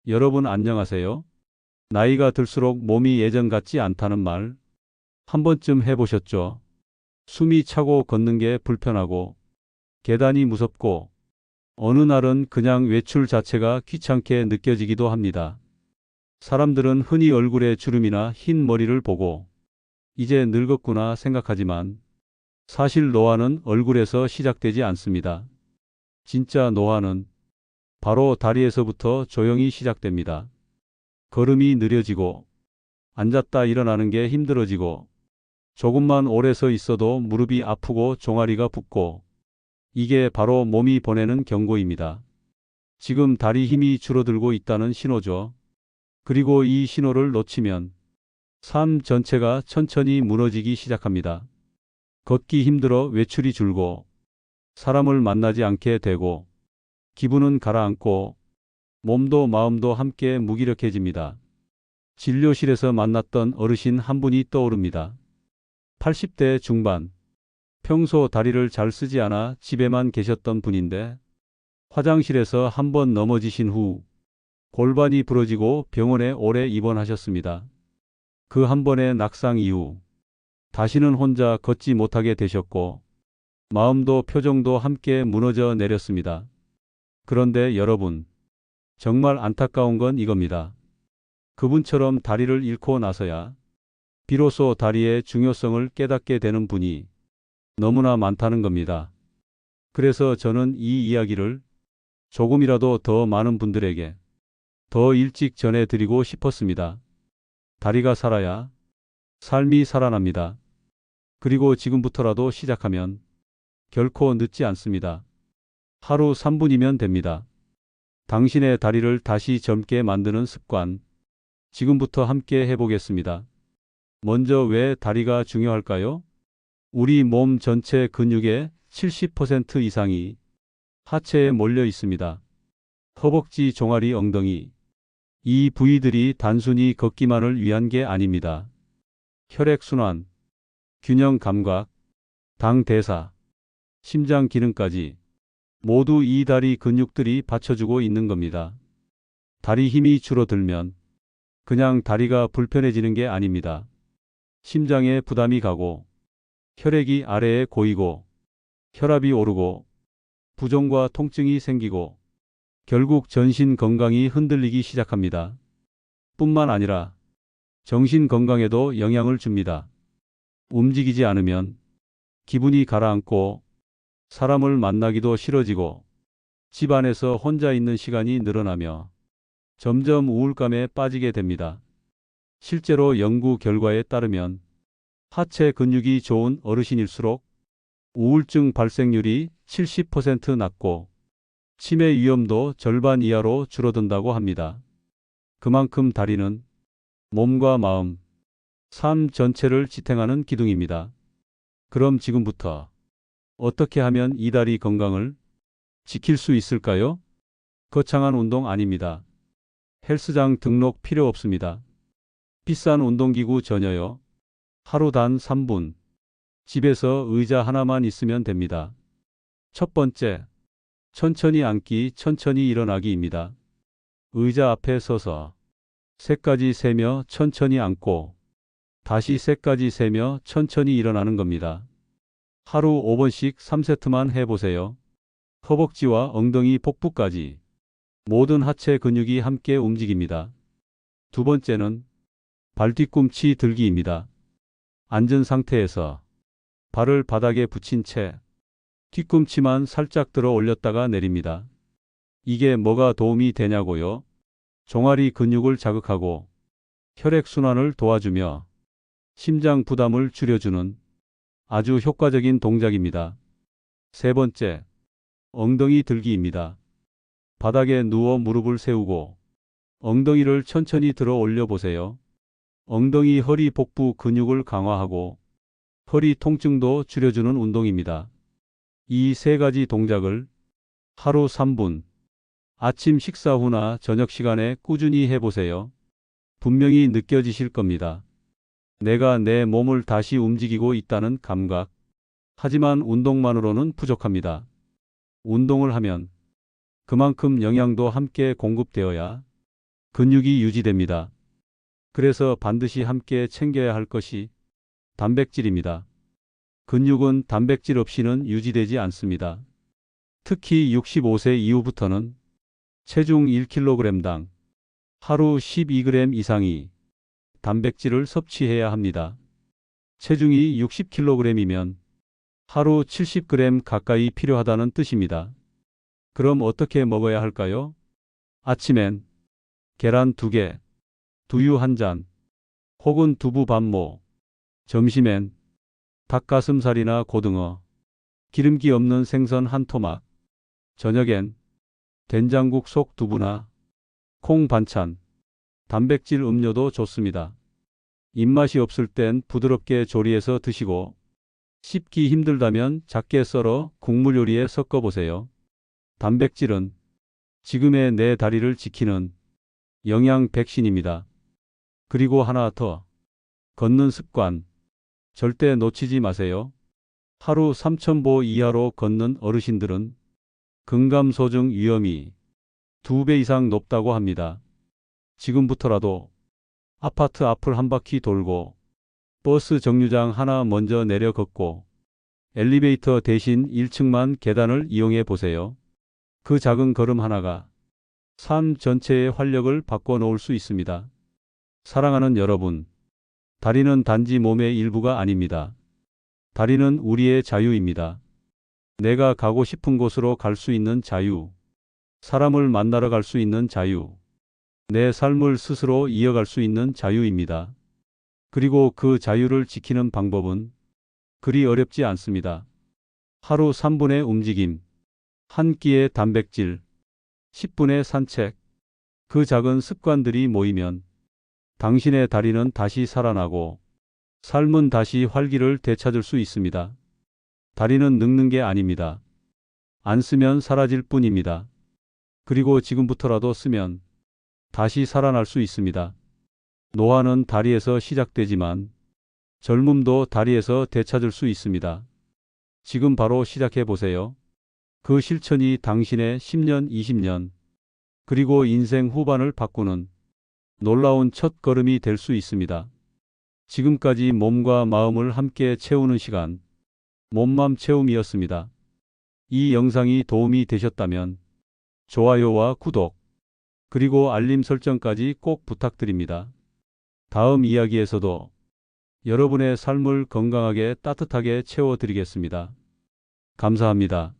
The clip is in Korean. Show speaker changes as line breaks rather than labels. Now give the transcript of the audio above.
여러분 안녕하세요. 나이가 들수록 몸이 예전 같지 않다는 말 한 번쯤 해보셨죠? 숨이 차고 걷는 게 불편하고 계단이 무섭고 어느 날은 그냥 외출 자체가 귀찮게 느껴지기도 합니다. 사람들은 흔히 얼굴에 주름이나 흰 머리를 보고 이제 늙었구나 생각하지만 사실 노화는 얼굴에서 시작되지 않습니다. 진짜 노화는 바로 다리에서부터 조용히 시작됩니다. 걸음이 느려지고 앉았다 일어나는 게 힘들어지고 조금만 오래 서 있어도 무릎이 아프고 종아리가 붓고 이게 바로 몸이 보내는 경고입니다. 지금 다리 힘이 줄어들고 있다는 신호죠. 그리고 이 신호를 놓치면 삶 전체가 천천히 무너지기 시작합니다. 걷기 힘들어 외출이 줄고 사람을 만나지 않게 되고 기분은 가라앉고 몸도 마음도 함께 무기력해집니다. 진료실에서 만났던 어르신 한 분이 떠오릅니다. 80대 중반, 평소 다리를 잘 쓰지 않아 집에만 계셨던 분인데 화장실에서 한 번 넘어지신 후 골반이 부러지고 병원에 오래 입원하셨습니다. 그 한 번의 낙상 이후 다시는 혼자 걷지 못하게 되셨고 마음도 표정도 함께 무너져 내렸습니다. 그런데 여러분, 정말 안타까운 건 이겁니다. 그분처럼 다리를 잃고 나서야 비로소 다리의 중요성을 깨닫게 되는 분이 너무나 많다는 겁니다. 그래서 저는 이 이야기를 조금이라도 더 많은 분들에게 더 일찍 전해드리고 싶었습니다. 다리가 살아야 삶이 살아납니다. 그리고 지금부터라도 시작하면 결코 늦지 않습니다. 하루 3분이면 됩니다. 당신의 다리를 다시 젊게 만드는 습관, 지금부터 함께 해보겠습니다. 먼저 왜 다리가 중요할까요? 우리 몸 전체 근육의 70% 이상이 하체에 몰려 있습니다. 허벅지, 종아리, 엉덩이. 이 부위들이 단순히 걷기만을 위한 게 아닙니다. 혈액순환, 균형 감각, 당 대사, 심장 기능까지 모두 이 다리 근육들이 받쳐주고 있는 겁니다. 다리 힘이 줄어들면 그냥 다리가 불편해지는 게 아닙니다. 심장에 부담이 가고 혈액이 아래에 고이고 혈압이 오르고 부종과 통증이 생기고 결국 전신 건강이 흔들리기 시작합니다. 뿐만 아니라 정신 건강에도 영향을 줍니다. 움직이지 않으면 기분이 가라앉고 사람을 만나기도 싫어지고 집안에서 혼자 있는 시간이 늘어나며 점점 우울감에 빠지게 됩니다. 실제로 연구 결과에 따르면 하체 근육이 좋은 어르신일수록 우울증 발생률이 70% 낮고 치매 위험도 절반 이하로 줄어든다고 합니다. 그만큼 다리는 몸과 마음, 삶 전체를 지탱하는 기둥입니다. 그럼 지금부터 어떻게 하면 이 다리 건강을 지킬 수 있을까요? 거창한 운동 아닙니다. 헬스장 등록 필요 없습니다. 비싼 운동기구 전혀요. 하루 단 3분. 집에서 의자 하나만 있으면 됩니다. 첫 번째, 천천히 앉기, 천천히 일어나기입니다. 의자 앞에 서서 세까지 세며 천천히 앉고 다시 세까지 세며 천천히 일어나는 겁니다. 하루 5번씩 3세트만 해보세요. 허벅지와 엉덩이, 복부까지 모든 하체 근육이 함께 움직입니다. 두 번째는 발 뒤꿈치 들기입니다. 앉은 상태에서 발을 바닥에 붙인 채 뒤꿈치만 살짝 들어 올렸다가 내립니다. 이게 뭐가 도움이 되냐고요? 종아리 근육을 자극하고 혈액순환을 도와주며 심장 부담을 줄여주는 아주 효과적인 동작입니다. 세 번째, 엉덩이 들기입니다. 바닥에 누워 무릎을 세우고 엉덩이를 천천히 들어 올려 보세요. 엉덩이, 허리, 복부 근육을 강화하고 허리 통증도 줄여주는 운동입니다. 이 세 가지 동작을 하루 3분, 아침 식사 후나 저녁 시간에 꾸준히 해보세요. 분명히 느껴지실 겁니다. 내가 내 몸을 다시 움직이고 있다는 감각. 하지만 운동만으로는 부족합니다. 운동을 하면 그만큼 영양도 함께 공급되어야 근육이 유지됩니다. 그래서 반드시 함께 챙겨야 할 것이 단백질입니다. 근육은 단백질 없이는 유지되지 않습니다. 특히 65세 이후부터는 체중 1kg당 하루 12g 이상이 단백질을 섭취해야 합니다. 체중이 60kg이면 하루 70g 가까이 필요하다는 뜻입니다. 그럼 어떻게 먹어야 할까요? 아침엔 계란 2개, 두유 1잔, 혹은 두부 반모. 점심엔 닭가슴살이나 고등어, 기름기 없는 생선 1토막. 저녁엔 된장국 속 두부나 콩 반찬, 단백질 음료도 좋습니다. 입맛이 없을 땐 부드럽게 조리해서 드시고, 씹기 힘들다면 작게 썰어 국물 요리에 섞어보세요. 단백질은 지금의 내 다리를 지키는 영양 백신입니다. 그리고 하나 더. 걷는 습관. 절대 놓치지 마세요. 하루 3,000보 이하로 걷는 어르신들은 근감소증 위험이 2배 이상 높다고 합니다. 지금부터라도 아파트 앞을 한 바퀴 돌고, 버스 정류장 하나 먼저 내려 걷고, 엘리베이터 대신 1층만 계단을 이용해 보세요. 그 작은 걸음 하나가 삶 전체의 활력을 바꿔놓을 수 있습니다. 사랑하는 여러분, 다리는 단지 몸의 일부가 아닙니다. 다리는 우리의 자유입니다. 내가 가고 싶은 곳으로 갈 수 있는 자유, 사람을 만나러 갈 수 있는 자유, 내 삶을 스스로 이어갈 수 있는 자유입니다. 그리고 그 자유를 지키는 방법은 그리 어렵지 않습니다. 하루 3분의 움직임, 한 끼의 단백질, 10분의 산책. 그 작은 습관들이 모이면 당신의 다리는 다시 살아나고 삶은 다시 활기를 되찾을 수 있습니다. 다리는 늙는 게 아닙니다. 안 쓰면 사라질 뿐입니다. 그리고 지금부터라도 쓰면 다시 살아날 수 있습니다. 노화는 다리에서 시작되지만 젊음도 다리에서 되찾을 수 있습니다. 지금 바로 시작해 보세요. 그 실천이 당신의 10년, 20년, 그리고 인생 후반을 바꾸는 놀라운 첫 걸음이 될 수 있습니다. 지금까지 몸과 마음을 함께 채우는 시간, 몸맘 체험이었습니다. 이 영상이 도움이 되셨다면 좋아요와 구독, 그리고 알림 설정까지 꼭 부탁드립니다. 다음 이야기에서도 여러분의 삶을 건강하게 따뜻하게 채워드리겠습니다. 감사합니다.